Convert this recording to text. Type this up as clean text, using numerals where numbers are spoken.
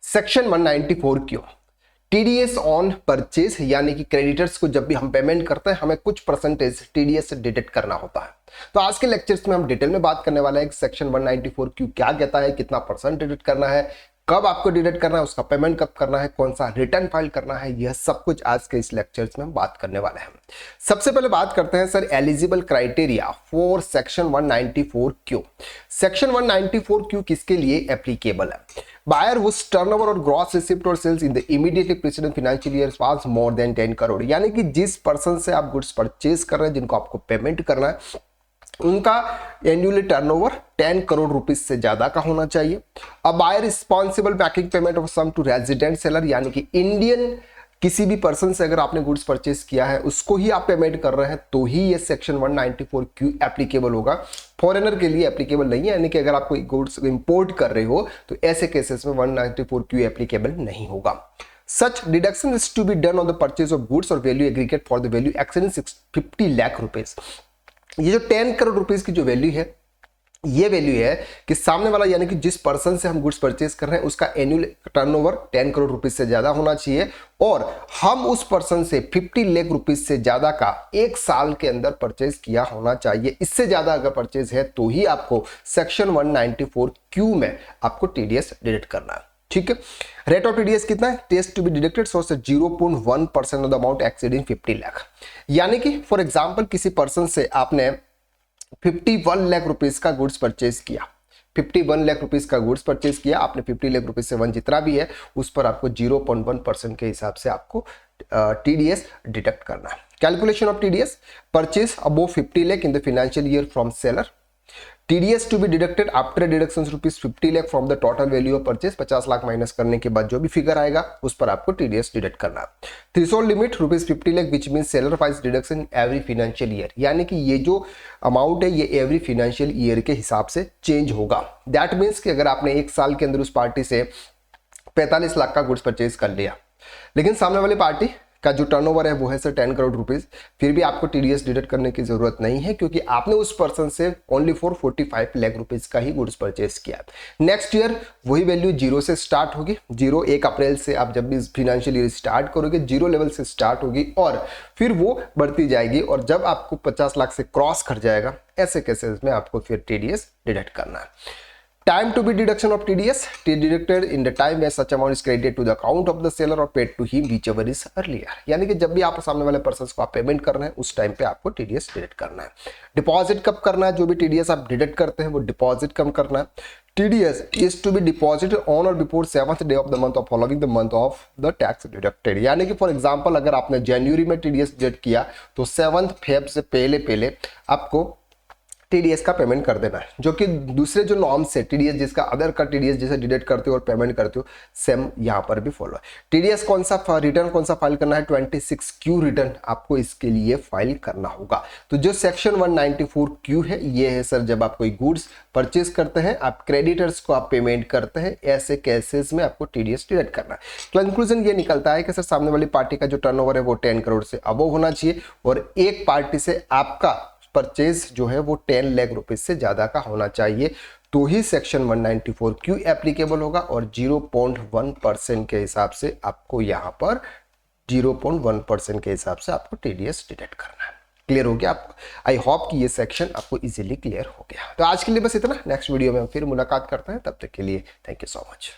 Section 194 क्यों? TDS on purchase, यानी कि क्रेडिटर्स को जब भी हम पेमेंट करते हैं हमें कुछ परसेंटेज टीडीएस से डिडक्ट करना होता है। तो आज के लेक्चर्स में हम डिटेल में बात करने वाले हैं सेक्शन 194 क्यों क्या कहता है, कितना परसेंट डिडक्ट करना है, कब आपको डिडक्ट करना है, उसका पेमेंट कब करना है, कौन सा रिटर्न फाइल करना है, यह सब कुछ आज के इस लेक्चर्स में हम बात करने वाले हैं। सबसे पहले बात करते हैं sir eligible criteria for section 194 Q. Section 194 Q किसके लिए एप्लीकेबल है? बायर whose turnover और ग्रॉस रिसिप्ट और sales in the immediately preceding financial year was more than 10 crore, यानी कि जिस पर्सन से आप गुड्स परचेज कर रहे हैं, जिनको आपको पेमेंट करना है, उनका एनुअली टर्नओवर 10 करोड़ रुपीस से ज्यादा का होना चाहिए। अब buyer responsible backing payment of sum to resident seller, यानी कि इंडियन किसी भी पर्सन से अगर आपने गुड्स परचेज किया है उसको ही आप पेमेंट कर रहे हैं तो ही ये सेक्शन 194 क्यों एप्लीकेबल होगा। फॉरेनर के लिए एप्लीकेबल नहीं है, यानी कि अगर आप कोई गुड्स इंपोर्ट कर रहे हो तो ऐसे केसेस में 194 क्यों एप्लीकेबल नहीं होगा। Such deduction is to be done on the purchase of goods or value aggregate for the value exceeding 50 lakh rupees. ये जो 10 करोड़ रुपीस की जो वैल्यू है, ये वैल्यू है कि सामने वाला यानी कि जिस पर्सन से हम गुड्स परचेज कर रहे हैं उसका एनुअल टर्नओवर 10 करोड़ रुपीस से ज्यादा होना चाहिए और हम उस पर्सन से 50 लाख रुपीस से ज्यादा का एक साल के अंदर परचेज किया होना चाहिए। इससे ज्यादा अगर परचेज है तो ही आपको सेक्शन 194 क्यू में आपको टीडीएस डिडक्ट करना है। ठीक है, रेट ऑफ टीडीएस कितना है? टेस्ट to be deducted source 0.1% of the amount exceeding 50 lakh, यानी कि फॉर एग्जांपल किसी पर्सन से आपने 51 लाख रुपीस का गुड्स परचेज किया, 51 लाख रुपीस का गुड्स परचेज किया आपने, 50 लाख रुपीस से वन जितना भी है उस पर आपको 0.1% के हिसाब से आपको टीडीएस डिडक्ट करना है। Calculation of TDS, purchase above 50 lakh in the financial year from seller, TDS to be deducted after deductions rupees 50 lakh from the total value of purchase, 50 lakh minus करने के बाद जो भी फिगर आएगा उस पर आपको TDS डिडक्ट करना है। Threshold limit rupees 50 lakh which mean seller files deduction every financial year, यानी कि ये जो अमाउंट है ये एवरी फाइनेंशियल ईयर के हिसाब से चेंज होगा। दैट मीन्स कि अगर आपने एक साल के अंदर उस पार्टी से 45 लाख का गुड्स परचेज कर लिया, लेकिन सामने वाली पार्टी का जो टर्नओवर है वो है सर 10 करोड़ रुपीस, फिर भी आपको टीडीएस डिडक्ट करने की जरूरत नहीं है क्योंकि आपने उस पर्सन से ओनली फॉर 45 लाख रुपीस का ही गुड्स परचेज किया। नेक्स्ट ईयर वही वैल्यू जीरो से स्टार्ट होगी, 1 अप्रैल से आप जब भी फाइनेंशियल ईयर स्टार्ट करोगे जीरो लेवल से स्टार्ट होगी और फिर वो बढ़ती जाएगी और जब आपको 50 लाख से क्रॉस कर जाएगा ऐसे केसेस में आपको फिर टीडीएस डिडक्ट करना है। Time to be deduction of TDS, deducted in the time where such amount is credited to the account of the seller or paid to him whichever is earlier, यानी कि जब भी आप सामने वाले पर्सन को आप पेमेंट कर रहे हैं उस टाइम पे आपको TDS डिडक्ट करना है। डिपॉजिट कब करना है? जो भी TDS आप डिडक्ट करते हैं वो डिपॉजिट कब करना है? TDS is to be deposited on or before 7th day of the month of following the month of the tax deducted, यानी कि फॉर एग्जांपल अगर आपने जनवरी में TDS डिडक्ट किया तो 7 फेब से पहले आपको टीडीएस का पेमेंट कर देना है, जो कि दूसरे जो नॉर्म्स है टीडीएस जिसका अदर का टीडीएस जैसे डिडक्ट करते हो और पेमेंट करते हो सेम यहाँ पर भी फॉलो है। टीडीएस कौन सा रिटर्न कौन सा फाइल करना है? 26 क्यू रिटर्न आपको इसके लिए फाइल करना होगा। तो जो सेक्शन 194 क्यू है ये है सर जब आप कोई गुड्स परचेज करते हैं, आप क्रेडिटर्स को आप पेमेंट करते हैं, ऐसे केसेस में आपको टीडीएस डिडक्ट करना है। कंक्लूजन ये निकलता है कि सर सामने वाली पार्टी का जो टर्नओवर है वो 10 करोड़ से अबव होना चाहिए और एक पार्टी से आपका परचेज जो है वो 10 लाख रुपीस से ज्यादा का होना चाहिए तो ही सेक्शन 194 क्यू एप्लीकेबल होगा और 0.1% के हिसाब से आपको यहां पर 0.1% के हिसाब से आपको टीडीएस डिडक्ट करना है। क्लियर हो गया आपको? आई होप कि ये सेक्शन आपको इजीली क्लियर हो गया। तो आज के लिए बस इतना, नेक्स्ट वीडियो में हम फिर मुलाकात करते हैं, तब तक के लिए थैंक यू सो मच।